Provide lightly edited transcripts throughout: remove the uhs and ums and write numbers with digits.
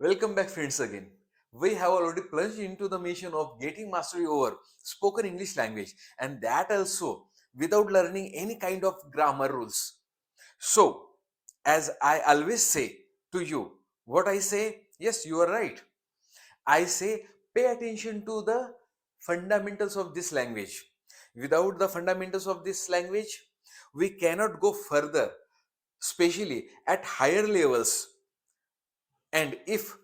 Welcome back, friends, again. We have already plunged into the mission of getting mastery over spoken English language, and that also without learning any kind of grammar rules. So, as I always say to you, what I say, yes, you are right. I say, pay attention to the fundamentals of this language. Without the fundamentals of this language, we cannot go further, especially at higher levels. And if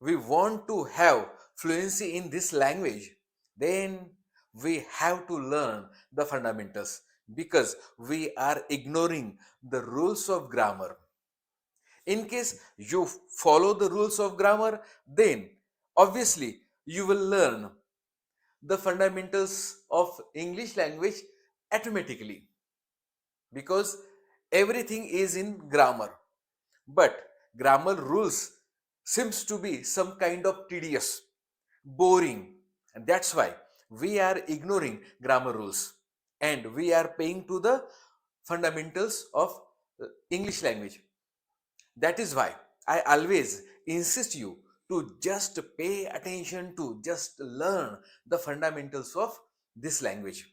we want to have fluency in this language, then we have to learn the fundamentals because we are ignoring the rules of grammar. In case you follow the rules of grammar, then obviously you will learn the fundamentals of English language automatically because everything is in grammar. But grammar rules seems to be some kind of tedious, boring, and that's why we are ignoring grammar rules and we are paying to the fundamentals of English language. That is why I always insist you to just pay attention to just learn the fundamentals of this language.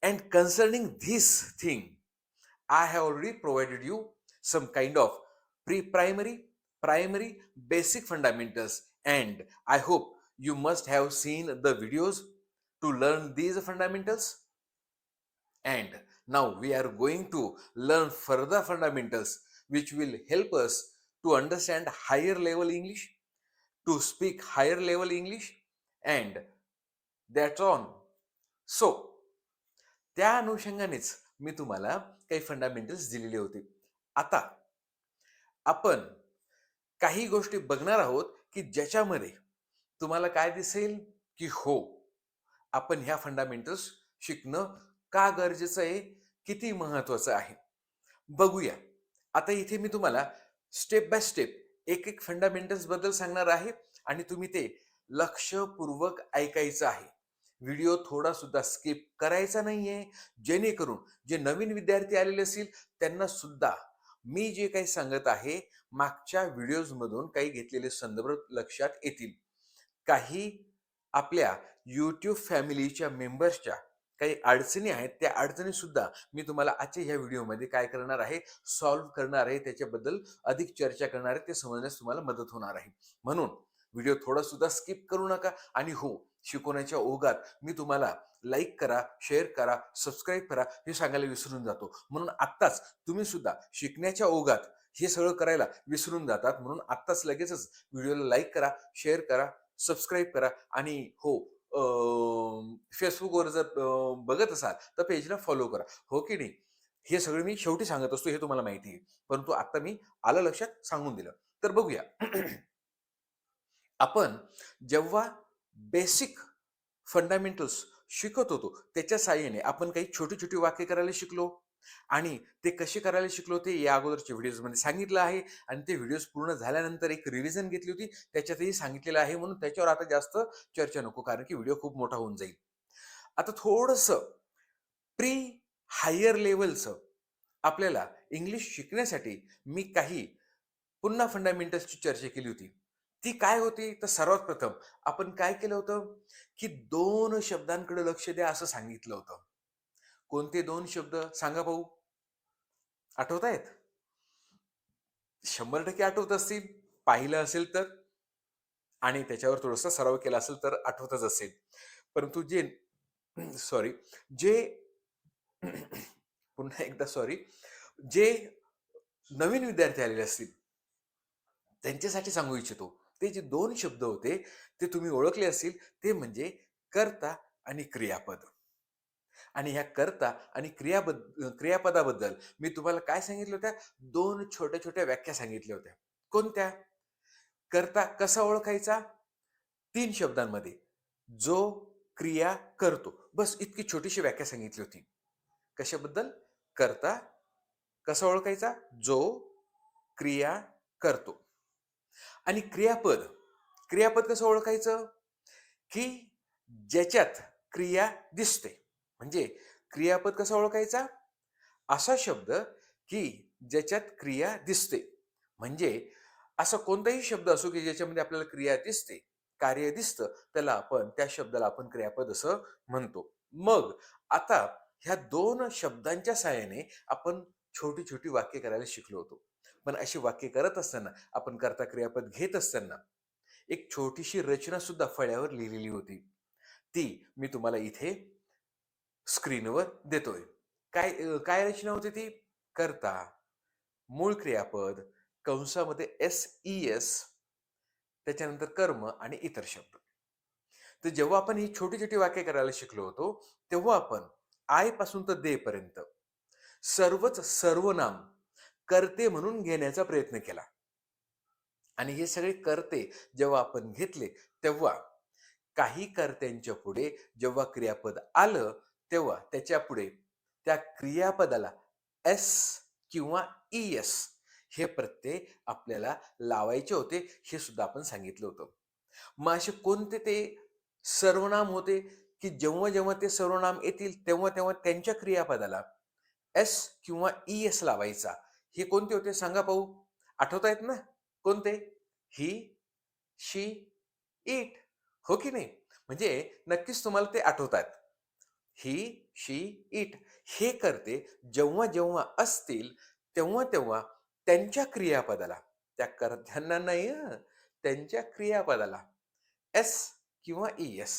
And concerning this thing, I have already provided you some kind of pre-primary, primary, basic fundamentals, and I hope you must have seen the videos to learn these fundamentals. And now we are going to learn further fundamentals which will help us to understand higher level English, to speak higher level English, and that's on. So, त्या अनुषंगानेच मी तुम्हाला काही fundamentals दिलेले होते. आता आपण काही गोष्टी बघणार आहोत की ज्याच्यामध्ये तुम्हाला काय दिसेल की हो, आपण ह्या फंडामेंटल्स शिकणं का गरजेचं आहे, किती महत्वाचं आहे. बघूया. आता इथे मी तुम्हाला स्टेप बाय स्टेप एक एक फंडामेंटल्स बद्दल सांगणार आहे आणि तुम्ही ते लक्षपूर्वक ऐकायचं आहे. व्हिडिओ थोडा सुद्धा स्किप करायचा नाहीये, जेणेकरून जे नवीन विद्यार्थी आलेले असतील त्यांना सुद्धा मी जे काही सांगत आहे मागच्या व्हिडिओज मधून काही घेतलेले संदर्भ लक्षात येतील. काही आपल्या YouTube फॅमिलीच्या मेंबर्सच्या काही अडचणी आहेत, त्या अडचणी सुद्धा मी तुम्हाला आजच्या ह्या व्हिडिओमध्ये काय करणार आहे, सॉल्व्ह करणार आहे, त्याच्याबद्दल अधिक चर्चा करणार आहे, ते समजण्यास तुम्हाला मदत होणार आहे. म्हणून व्हिडिओ थोडा सुद्धा स्किप करू नका आणि हो, शिकवण्याच्या ओघात मी तुम्हाला लाईक करा, शेअर करा, सबस्क्राईब करा हे सांगायला विसरून जातो. म्हणून आत्ताच तुम्ही सुद्धा शिकण्याच्या ओघात हे सगळं करायला विसरून जातात. म्हणून आत्ताच लगेचच व्हिडिओला लाईक करा, शेअर करा, सबस्क्राईब करा आणि हो, फेसबुकवर जर बघत असाल तर पेजला फॉलो करा. हो की नाही? हे सगळं मी शेवटी सांगत असतो, हे तुम्हाला माहिती आहे. परंतु आता मी आलं लक्षात सांगून दिलं. तर बघूया. आपण जेव्हा बेसिक फंडामेंटल्स शिकत होतो त्याच्या साहाय्याने आपण काही छोटी छोटी वाक्य करायला शिकलो आणि ते कसे करायला शिकलो ते या अगोदरच्या व्हिडिओजमध्ये सांगितलं आहे आणि ते व्हिडिओज पूर्ण झाल्यानंतर एक रिव्हिजन घेतली होती, त्याच्यातही सांगितलेलं आहे. म्हणून त्याच्यावर आता जास्त चर्चा नको, कारण की व्हिडिओ खूप मोठा होऊन जाईल. आता थोडंसं प्री हायर लेवलचं आपल्याला इंग्लिश शिकण्यासाठी मी काही पुन्हा फंडामेंटल्सची चर्चा केली होती. ती काय होती? तर सर्वात प्रथम आपण काय केलं होतं, की 2 शब्दांकडे लक्ष द्या असं सांगितलं होतं. कोणते 2 शब्द सांगा पाहू? आठवतायत? 100% आठवत असतील, पाहिलं असेल तर आणि त्याच्यावर थोडासा सराव केला असेल तर आठवतच असेल. परंतु जे सॉरी, जे पुन्हा एकदा सॉरी, जे नवीन विद्यार्थी आलेले असतील त्यांच्यासाठी सांगू इच्छितो. ते जे 2 शब्द होते ते तुम्ही ओळखले असतील, ते म्हणजे कर्ता आणि क्रियापद. आणि ह्या कर्ता आणि क्रियापदाबद्दल मी तुम्हाला काय सांगितलं होत्या? 2 छोट्या-छोट्या व्याख्या सांगितल्या होत्या. कोणत्या? कर्ता कसा ओळखायचा? 3 शब्दांमध्ये. जो क्रिया करतो. बस इतकी छोटीशी व्याख्या सांगितली होती. कशाबद्दल? कर्ता कसा ओळखायचा? जो क्रिया करतो. आणि क्रियापद, क्रियापद कसं ओळखायचं? की ज्याच्यात क्रिया दिसते. म्हणजे क्रियापद कसा ओळखायचा? असा शब्द की ज्याच्यात क्रिया दिसते. म्हणजे असा कोणताही शब्द असो की ज्याच्यामध्ये आपल्याला क्रिया दिसते, कार्य दिसतं, त्या शब्दाला आपण क्रियापद असं म्हणतो. मग आता ह्या 2 शब्दांच्या सहाय्याने आपण छोटी-छोटी वाक्य करायला शिकलो होतो. पण अशी वाक्य करत असताना, आपण कर्ता क्रियापद घेत असताना, एक छोटीशी रचना सुद्धा फळ्यावर लिहिलेली होती. ती मी तुम्हाला इथे स्क्रीनवर देतोय. काय रचना होती ती? कर्ता, मूळ क्रियापद, कंसामध्ये एस-ई-एस, त्याच्यानंतर कर्म आणि इतर शब्द. तर जेव्हा आपण ही छोटी-छोटी वाक्य करायला शिकलो होतो, तेव्हा आपण आय पासून तर दे पर्यंत सर्वच सर्वनाम कर्ते म्हणून घेण्याचा प्रयत्न केला. आणि हे सगळे कर्ते जेव्हा आपण घेतले, तेव्हा काही कर्त्यांच्या पुढे जेव्हा क्रियापद आलं, तेव्हा त्याच्या पुढे त्या क्रियापदाला एस किंवा ई-एस हे प्रत्यय आपल्याला लावायचे होते, हे सुद्धा आपण सांगितलं होतं. मग असे कोणते ते सर्वनाम होते, की जेव्हा-जेव्हा ते सर्वनाम येतील, तेव्हा-तेव्हा त्यांच्या क्रियापदाला एस किंवा ई-एस लावायचा. हे कोणते होते सांगा पाहू? आठवतायत ना? कोणते? ही, शी, इट. हो की नाही? म्हणजे नक्कीच तुम्हाला ते आठवतात. ही, शी, इट हे कर्ते जेव्हा-जेव्हा असतील, तेव्हा-तेव्हा त्यांच्या क्रियापदाला, त्या कर्त्यांना नाही हं, त्यांच्या क्रियापदाला एस किंवा ई-एस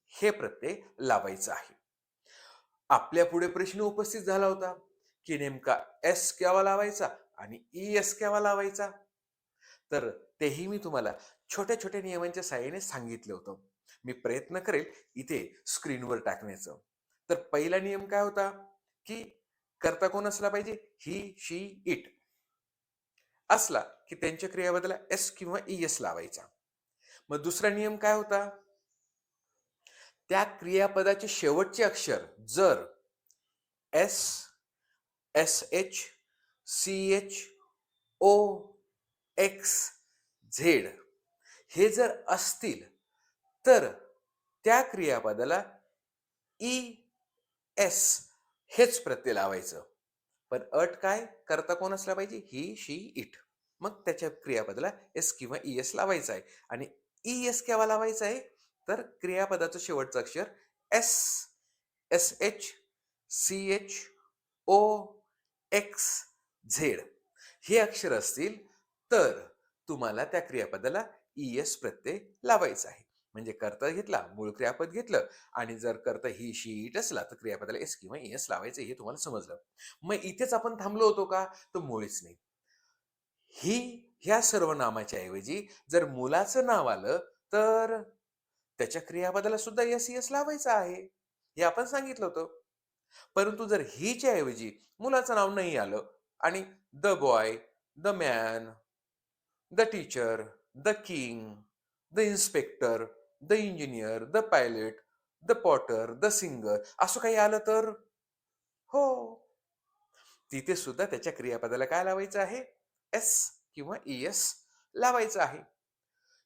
हे प्रत्यय लावायचं आहे. आपल्यापुढे प्रश्न उपस्थित झाला होता, की नेमका एस केव्हा लावायचा आणि ई-एस केव्हा लावायचा? तर तेही मी तुम्हाला छोट्या-छोट्या नियमांच्या सहाय्याने सांगितलं होतं. मी प्रयत्न करेल इथे स्क्रीनवर टाकण्याचं. तर पहिला नियम काय होता, की कर्ता कोण असला पाहिजे? ही, शी, इट असला, की त्यांच्या क्रियाबदला एस किंवा ई-एस लावायचा. मग दुसरा नियम काय होता? त्या क्रियापदाचे शेवटचे अक्षर जर एस, एस-एच, सी-एच, ओ, एक्स, झेड हे जर असतील, तर त्या क्रियापदाला ई, एस हेच प्रत्यय लावायचं. पण अट काय? कर्ता कोण असला पाहिजे? ही, शी, इट. मग त्याच्या क्रियापदाला एस किंवा ई-एस लावायचा आहे. आणि ई-एस केव्हा लावायचा आहे? तर क्रियापदाचं शेवटचं अक्षर एस, एस-एच, सी-एच, ओ, एक्स, झेड हे अक्षर असतील, तर तुम्हाला त्या क्रियापदाला ई-एस प्रत्यय लावायचा आहे. म्हणजे कर्ता घेतला, मूळ क्रियापद घेतलं आणि जर कर्ता ही, शी, इट असला, तर क्रियापदाला एस किंवा ई-एस लावायचं हे तुम्हाला समजलं. मग इथेच आपण थांबलो होतो का? तर मुळीच नाही. ही ह्या सर्वनामाच्या ऐवजी जर मुलाचं नाव आलं, तर त्याच्या क्रियापदाला सुद्धा एस, ई-एस लावायचं आहे. हे आपण सांगितलं होतं. परंतु जर हीच्या ऐवजी मुलाचं नाव नाही आलं आणि the boy, the man, the teacher, the king, the inspector, the engineer, the pilot, the Potter, the singer असं काही आलं तर? हो. तिथे सुद्धा त्याच्या क्रियापदाला काय लावायचं आहे? एस किंवा ई-एस लावायचं आहे.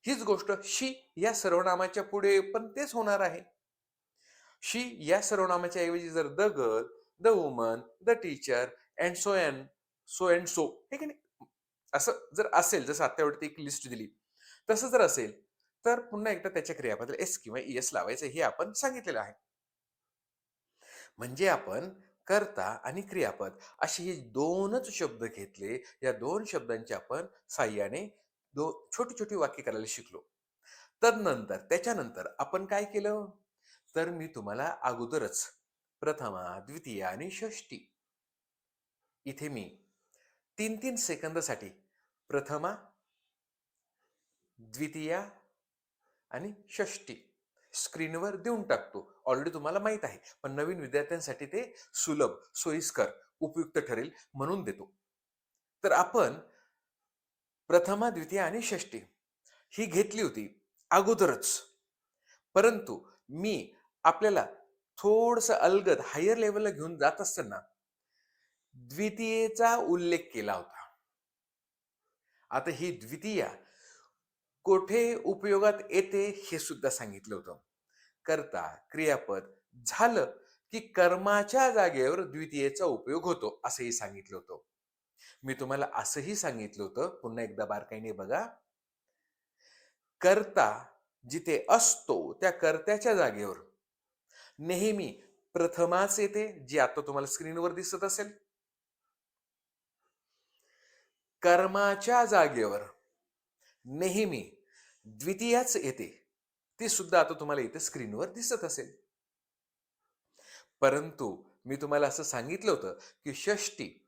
हीच गोष्ट शी या सर्वनामाच्या पुढे पण तेच होणार आहे. शी या सर्वनामाच्या ऐवजी जर the girl, the woman, the teacher and so and so हे की नाही? असं जर असेल, जसं आत्तावरती एक लिस्ट दिली, तसं जर असेल, तर पुन्हा एकदा त्याच्या क्रियापदाला एस किंवा ई-एस लावायचं हे आपण सांगितलेलं आहे. म्हणजे आपण कर्ता आणि क्रियापद असे हे 2च शब्द घेतले. या 2 शब्दांच्या आपण साहाय्याने छोटी-छोटी वाक्य करायला शिकलो. त्याच्यानंतर आपण काय केलं? तर मी तुम्हाला अगोदरच प्रथमा, द्वितीय आणि षष्टी इथे मी 3-3 सेकंदासाठी प्रथमा, द्वितीया आणि षष्टी स्क्रीनवर देऊन टाकतो. ऑलरेडी तुम्हाला माहित आहे. पण नवीन विद्यार्थ्यांसाठी ते सुलभ, सोयीस्कर, उपयुक्त ठरेल म्हणून देतो. तर आपण प्रथमा, द्वितीय आणि षष्टी ही घेतली होती अगोदरच. परंतु मी आपल्याला थोडंसं अलगद हायर लेव्हलला घेऊन जात असताना द्वितीयेचा उल्लेख केला होता. आता ही द्वितीया कोठे उपयोगात येते हे सुद्धा सांगितलं होतं. कर्ता, क्रियापद झालं की कर्माच्या जागेवर द्वितीयेचा उपयोग होतो असंही सांगितलं होतं. मी तुम्हाला असंही सांगितलं होतं, पुन्हा एकदा बारकाईने बघा. कर्ता जिथे असतो त्या कर्त्याच्या जागेवर नेहमी प्रथमाच येते, जी आता तुम्हाला स्क्रीनवर दिसत असेल. कर्माच्या जागेवर नेहमी द्वितीयाच येते, ती सुद्धा आता तुम्हाला इथे स्क्रीनवर दिसत असेल. परंतु मी तुम्हाला असं सांगितलं होतं की षष्टी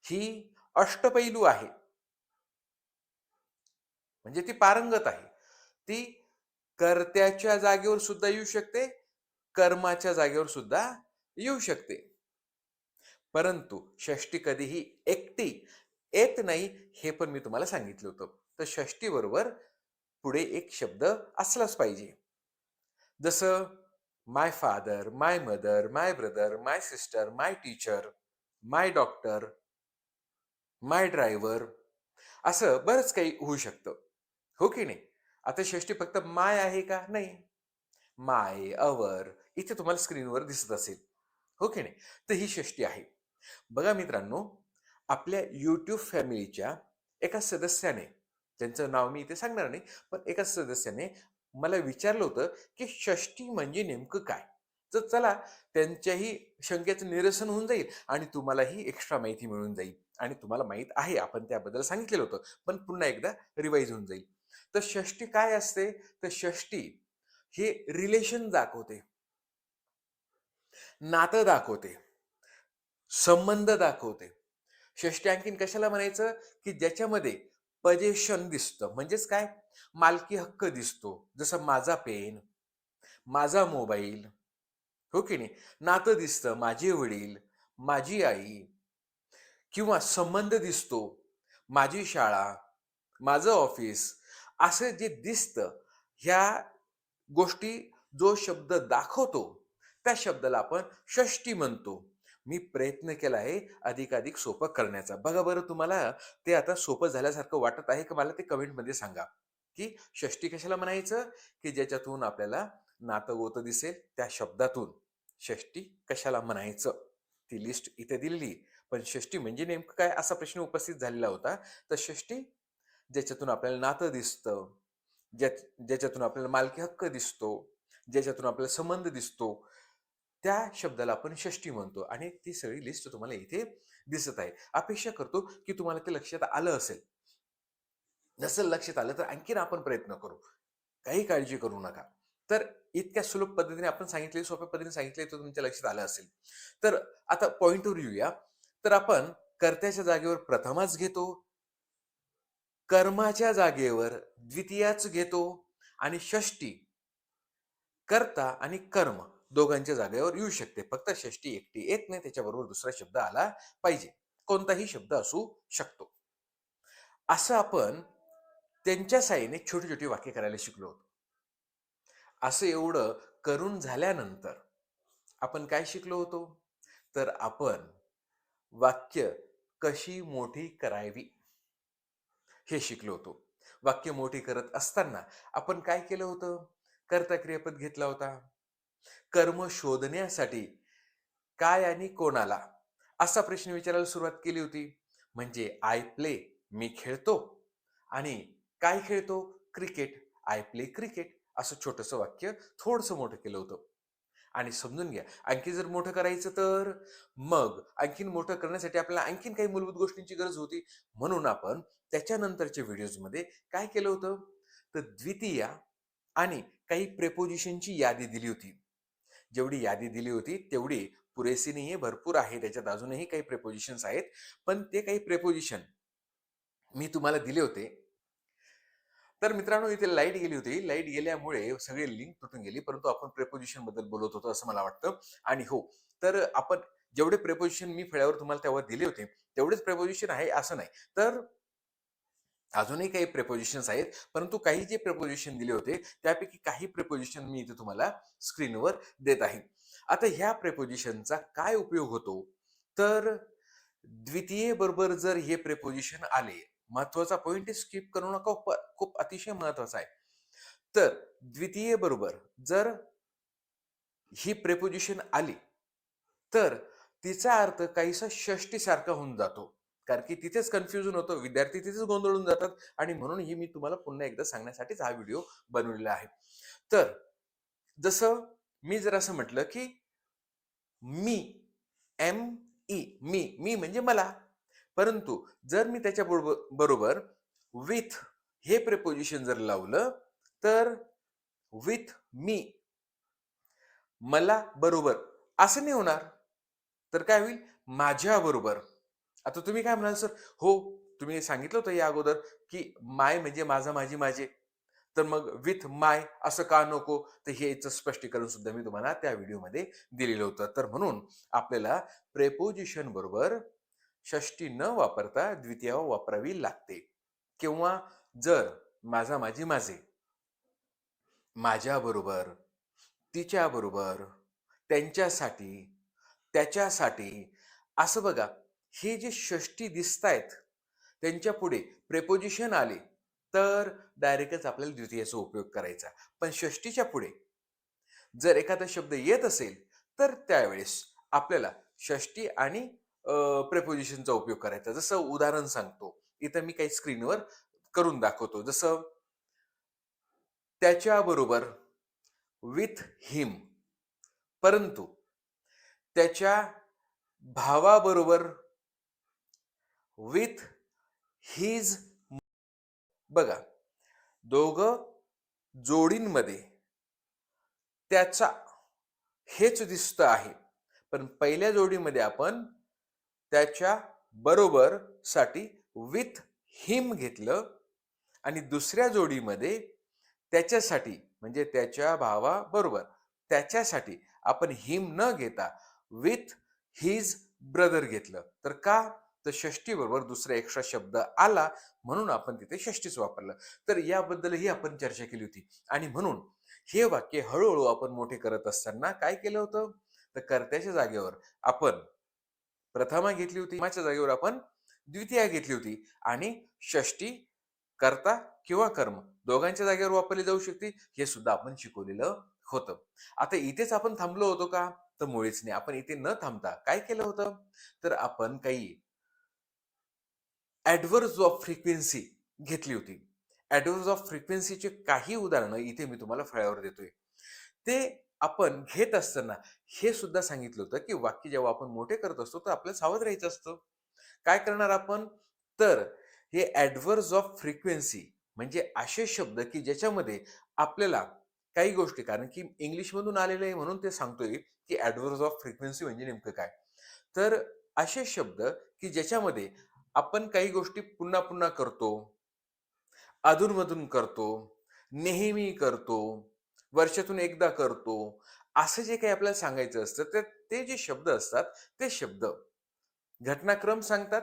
ही अष्टपैलू आहे, म्हणजे ती पारंगत आहे. ती कर्त्याच्या जागेवर सुद्धा येऊ शकते, कर्माच्या जागेवर सुद्धा येऊ शकते. परंतु षष्टी कधीही एकटी येत नाही, हे पण मी तुम्हाला सांगितलं होतं. तर षष्टी बरोबर पुढे एक शब्द असलाच पाहिजे. जसं माय फादर, माय मदर, माय ब्रदर, माय सिस्टर, माय टीचर, माय डॉक्टर, माय ड्रायव्हर, असं बरंच काही होऊ शकतं. हो की नाही? आता षष्टी फक्त माय आहे का? नाही. माय, अवर इथे तुम्हाला स्क्रीनवर दिसत असेल. हो की नाही? तर ही षष्टी आहे. बघा मित्रांनो, आपल्या YouTube फॅमिलीच्या एका सदस्याने, त्यांचं नाव मी इथे सांगणार नाही, पण एका सदस्याने मला विचारलं होतं, की षष्टी म्हणजे नेमकं काय? तर चला त्यांच्याही शंकेचं निरसन होऊन जाईल आणि तुम्हालाही एक्स्ट्रा माहिती मिळून जाईल. आणि तुम्हाला माहीत आहे, आपण त्याबद्दल सांगितलेलं होतं, पण पुन्हा एकदा रिवाइज होऊन जाईल. तर षष्टी काय असते? तर षष्टी हे रिलेशन दाखवते, नातं दाखवते, संबंध दाखवते. षष्टी आणखीन कशाला म्हणायचं? की ज्याच्यामध्ये पजेशन दिसतं, म्हणजेच काय? मालकी हक्क दिसतो. जसं माझा पेन, माझा मोबाईल, हो की नाही? नातं दिसतं, माझे वडील, माझी आई, किंवा संबंध दिसतो, माझी शाळा, माझं ऑफिस, असं जे दिसतं, ह्या गोष्टी जो शब्द दाखवतो, त्या शब्दाला आपण षष्टी म्हणतो. मी प्रयत्न केला आहे अधिकाधिक सोपं करण्याचा. बघा बरं, तुम्हाला ते आता सोपं झाल्यासारखं वाटत आहे का? मला ते कमेंटमध्ये सांगा, की षष्टी कशाला म्हणायचं? की ज्याच्यातून आपल्याला नातं-गोतं दिसेल, त्या शब्दातून षष्टी कशाला म्हणायचं? ती लिस्ट इथे दिलेली. पण षष्टी म्हणजे नेमकं काय, असा प्रश्न उपस्थित झालेला होता. तर षष्टी ज्याच्यातून आपल्याला नातं दिसतं, ज्या ज्याच्यातून आपल्याला मालकी हक्क दिसतो, ज्याच्यातून आपल्याला संबंध दिसतो, त्या शब्दाला आपण षष्टी म्हणतो आणि ती सगळी लिस्ट तुम्हाला इथे दिसत आहे. अपेक्षा करतो की तुम्हाला ते लक्षात आलं असेल. जसं लक्षात आलं तर आणखीन आपण प्रयत्न करू. काही काळजी करू नका. तर इतक्या सुलभ पद्धतीने आपण सांगितले, सोप्या पद्धतीने सांगितले, तर तुमच्या लक्षात आलं असेल. तर आता पॉइंटवर येऊया. तर आपण कर्त्याच्या जागेवर प्रथमाच घेतो, कर्माच्या जागेवर द्वितीयाच घेतो आणि षष्टी कर्ता आणि कर्म दोघांच्या जागेवर येऊ शकते. फक्त षष्टी एकटी येत नाही, त्याच्याबरोबर दुसरा शब्द आला पाहिजे. कोणताही शब्द असू शकतो. असं आपण त्यांच्या साहाय्याने छोटी-छोटी वाक्य करायला शिकलो होतो. असं एवढं करून झाल्यानंतर आपण काय शिकलो होतो? तर आपण वाक्य कशी मोठी करावी हे शिकलो होतो. वाक्य मोठी करत असताना आपण काय केलं होतं? कर्ता क्रियापद घेतला होता. कर्म शोधण्यासाठी काय आणि कोणाला असा प्रश्न विचारायला सुरुवात केली होती. म्हणजे आय प्ले मी खेळतो आणि काय खेळतो? क्रिकेट. आय प्ले क्रिकेट असं छोटंसं वाक्य थोडंसं मोठं केलं होतं. आणि समजून घ्या, आणखी जर मोठं करायचं तर मग आणखीन मोठं करण्यासाठी आपल्याला आणखीन काही मूलभूत गोष्टींची गरज होती. म्हणून आपण त्याच्यानंतरच्या व्हिडिओजमध्ये काय केलं होतं? तर द्वितीया आणि काही प्रेपोजिशनची यादी दिली होती. जेवढी यादी दिली होती तेवढी पुरेसी नाहीये, भरपूर आहे. त्याच्यात अजूनही काही प्रेपोजिशन्स आहेत. पण ते काही प्रेपोजिशन मी तुम्हाला दिले होते. तर मित्रांनो, इथे लाईट गेली होती. लाईट गेल्यामुळे सगळी लिंक तुटून गेली. परंतु आपण प्रेपोजिशन बद्दल बोलत होतो असं मला वाटतं. आणि हो, तर आपण जेवढे प्रेपोजिशन मी फळ्यावर तुम्हाला तेव्हा दिले होते, तेवढेच प्रेपोजिशन आहे असं नाही. तर अजूनही काही प्रेपोजिशन्स आहेत. परंतु काही जे प्रेपोजिशन दिले होते, त्यापैकी काही प्रेपोजिशन मी इथे तुम्हाला स्क्रीनवर देत आहे. आता ह्या प्रेपोजिशनचा काय उपयोग होतो? तर द्वितीये बरोबर जर हे प्रेपोजिशन आले, महत्वाचा पॉइंट स्किप करू नका, खूप अतिशय महत्वाचा आहे. तर द्वितीये बरोबर जर ही प्रेपोजिशन आली, तर तिचा अर्थ काहीसा षष्टीसारखा होऊन जातो. कारण की तिथेच कन्फ्युजन होतं, विद्यार्थी तिथेच गोंधळून जातात आणि म्हणून ही मी तुम्हाला पुन्हा एकदा सांगण्यासाठीच हा व्हिडिओ बनवलेला आहे. तर जसं मी जर असं म्हटलं की मी, मी म्हणजे मला. परंतु जर मी त्याच्या बरोबर विथ हे प्रिपोजिशन जर लावलं, तर विथ मी, मला बरोबर असं नाही होणार. तर काय होईल? माझ्या बरोबर. आता तुम्ही काय म्हणाल, सर हो, तुम्ही सांगितलं होतं या अगोदर की माय म्हणजे माझा, माझी, माझे. तर मग विथ माय असं का नको? तर हेच स्पष्टीकरण सुद्धा मी तुम्हाला त्या व्हिडिओमध्ये दिलेलं होतं. तर म्हणून आपल्याला प्रेपोजिशन बरोबर षष्टी न वापरता द्वितीय वापरावी लागते. किंवा जर माझा, माझी, माझे, माझ्याबरोबर, तिच्याबरोबर, त्यांच्यासाठी, त्याच्यासाठी असं बघा, हे जे षष्टी दिसतायत त्यांच्या पुढे प्रेपोजिशन आले तर डायरेक्टच आपल्याला द्वितीयाचा उपयोग करायचा. पण षष्टीच्या पुढे जर एखादा शब्द येत असेल तर त्यावेळेस आपल्याला षष्टी आणि प्रेपोजिशनचा उपयोग करायचा. जसं उदाहरण सांगतो. इथं मी काही स्क्रीनवर करून दाखवतो. जसं त्याच्याबरोबर, विथ हिम. परंतु त्याच्या भावाबरोबर, विथ हिज. बघा, दोघं जोडींमध्ये त्याचा हेच दिसतं आहे. पण पहिल्या जोडीमध्ये आपण त्याच्या बरोबर साठी विथ हिम घेतलं आणि दुसऱ्या जोडीमध्ये त्याच्यासाठी म्हणजे त्याच्या भावाबरोबर त्याच्यासाठी आपण हिम न घेता विथ हिज ब्रदर घेतलं. तर का? तर षष्टी बरोबर दुसरा एक्स्ट्रा शब्द आला म्हणून आपण तिथे षष्टीच वापरलं. तर याबद्दलही आपण चर्चा केली होती आणि म्हणून हे वाक्य हळूहळू आपण मोठे करत असताना काय केलं होतं? तर कर्त्याच्या जागेवर आपण प्रथमा घेतली होती, कर्माच्या जागेवर आपण द्वितीया घेतली होती आणि षष्टी कर्ता किंवा कर्म दोघांच्या जागेवर वापरली जाऊ शकते, हे सुद्धा आपण शिकवलेलं होतं. आता इथेच आपण थांबलो होतो का? तर मुळीच नाही. आपण इथे न थांबता काय केलं होतं? तर आपण काही ॲडव्हर्ब्स ऑफ फ्रिक्वेन्सी घेतली होती. ॲडव्हर्ब्स ऑफ फ्रिक्वेन्सीचे काही उदाहरणं इथे मी तुम्हाला फळ्यावर देतोय. ते आपण घेत असताना हे सुद्धा सांगितलं होतं, की वाक्य जेव्हा आपण मोठे करत असतो, तर आपल्याला सावध राहायचं असतं. काय करणार आपण? तर हे ॲडव्हर्ब्स ऑफ फ्रिक्वेन्सी म्हणजे असे शब्द, की ज्याच्यामध्ये आपल्याला काही गोष्टी, कारण की इंग्लिशमधून आलेले आहे म्हणून ते सांगतोय, की ॲडव्हर्ब्स ऑफ फ्रिक्वेन्सी म्हणजे नेमकं काय? तर असे शब्द, की ज्याच्यामध्ये आपण काही गोष्टी पुन्हा-पुन्हा करतो, अधून-मधून करतो, नेहमी करतो, वर्षातून एकदा करतो, असं जे काही आपल्याला सांगायचं असतं, तर ते जे शब्द असतात, ते शब्द घटनाक्रम सांगतात,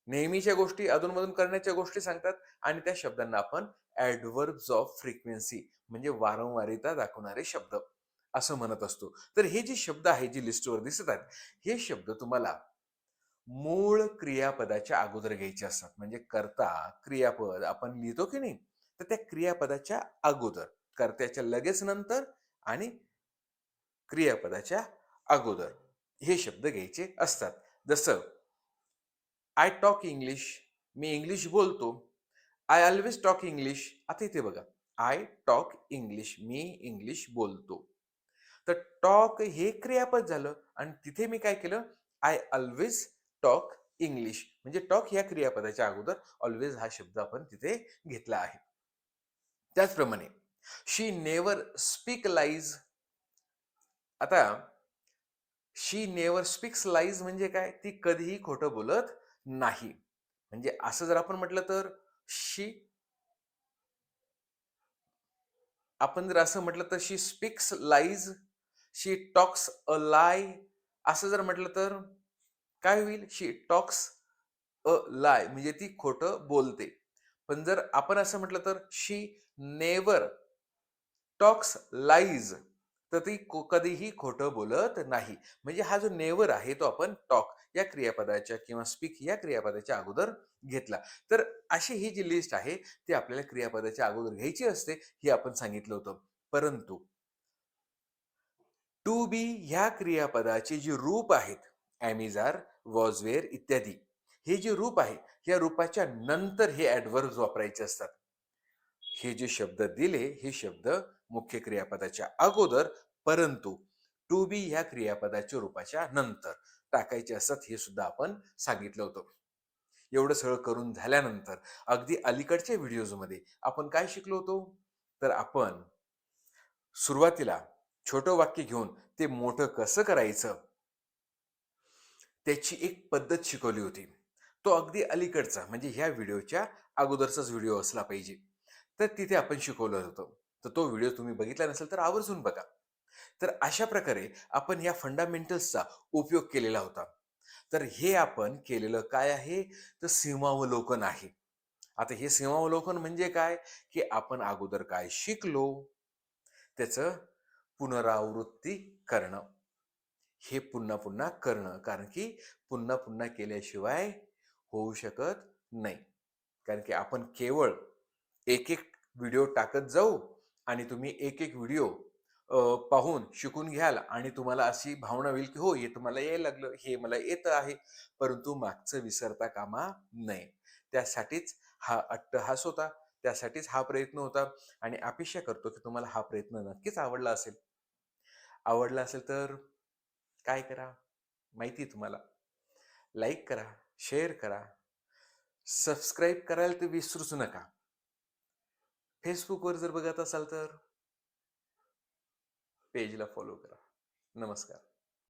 नेहमीच्या गोष्टी, अधून करण्याच्या गोष्टी सांगतात आणि त्या शब्दांना आपण ॲडव्हर्ब्स ऑफ फ्रिक्वेन्सी म्हणजे वारंवारिता दाखवणारे शब्द असं म्हणत असतो. तर हे जे शब्द आहेत, जे लिस्टवर दिसत आहेत, हे शब्द तुम्हाला मूळ क्रियापदाच्या अगोदर घ्यायचे असतात. म्हणजे कर्ता, क्रियापद आपण लिहितो की नाही, तर त्या क्रियापदाच्या अगोदर, कर्त्याच्या लगेच नंतर आणि क्रियापदाच्या अगोदर हे शब्द घ्यायचे असतात. जसं आय टॉक इंग्लिश, मी इंग्लिश बोलतो. I always talk English. आता इथे बघा, आय टॉक इंग्लिश, मी इंग्लिश बोलतो. तर टॉक हे क्रियापद झालं आणि तिथे मी काय केलं, आय ऑल्वेज टॉक इंग्लिश म्हणजे टॉक या क्रियापदाच्या अगोदर ऑल्वेज हा शब्द आपण तिथे घेतला आहे. त्याचप्रमाणे शी नेवर स्पीक लाईज. आता शी नेवर स्पीक्स लाईज म्हणजे काय? ती कधीही खोटं बोलत नाही. म्हणजे असं जर आपण म्हटलं तर शी, आपण जर असं म्हटलं तर she speaks lies, she talks a lie. असं जर म्हटलं तर काय होईल? शी टॉक्स अ लाय म्हणजे ती खोटं बोलते. पण जर आपण असं म्हटलं तर शी नेव्हर टॉक्स लाईज, तर ती कधीही खोटं बोलत नाही. म्हणजे हा जो नेव्हर आहे तो आपण टॉक या क्रियापदाच्या किंवा स्पीक या क्रियापदाच्या अगोदर घेतला. तर अशी ही जी लिस्ट आहे ती आपल्याला क्रियापदाच्या अगोदर घ्यायची असते, हे आपण सांगितलं होतं. परंतु टू बी ह्या क्रियापदाचे जी रूप आहेत, am, is, are, was, were इत्यादी, हे जे रूप आहे, या रूपाच्या नंतर हे ॲडव्हर्ब्स वापरायचे असतात. हे जे शब्द दिले, हे शब्द मुख्य क्रियापदाच्या अगोदर, परंतु टू बी ह्या क्रियापदाच्या रूपाच्या नंतर टाकायचे असतात, हे सुद्धा आपण सांगितलं होतं. एवढं सगळं करून झाल्यानंतर अगदी अलीकडच्या व्हिडिओजमध्ये आपण काय शिकलो होतो? तर आपण सुरुवातीला छोटं वाक्य घेऊन ते मोठं कसं करायचं, त्याची एक पद्धत शिकवली होती. तो अगदी अलीकडचा म्हणजे ह्या व्हिडिओच्या अगोदरचाच व्हिडिओ असला पाहिजे. तर तिथे आपण शिकवलं होतं. तर तो व्हिडिओ तुम्ही बघितला नसेल तर आवर्जून बघा. तर अशा प्रकारे आपण ह्या फंडामेंटल्सचा उपयोग केलेला होता. तर हे आपण केलेलं काय आहे? तर सीमावलोकन आहे. आता हे सीमावलोकन म्हणजे काय? की आपण अगोदर काय शिकलो, त्याचं पुनरावृत्ती करणं. हे पुन्हा पुन्हा करणं. कारण की पुन्हा पुन्हा केल्याशिवाय होऊ शकत नाही. कारण की आपण केवळ एक-एक व्हिडिओ टाकत जाऊ आणि तुम्ही एक-एक व्हिडिओ पाहून शिकून घ्याल आणि तुम्हाला अशी भावना होईल, की हो, हे तर मला यायला लागलं, हे मला येतं आहे. परंतु मागचं विसरता कामा नये. त्यासाठीच हा अट्टहास होता. त्यासाठीच हा प्रयत्न होता आणि अपेक्षा करतो, की तुम्हाला हा प्रयत्न नक्कीच आवडला असेल. आवडला असेल तर काय करा? माहिती आहे तुम्हाला. लाईक करा, शेअर करा, सबस्क्राईब करायला तर विसरूच नका. Facebookवर जर बघत असाल तर पेजला फॉलो करा. नमस्कार.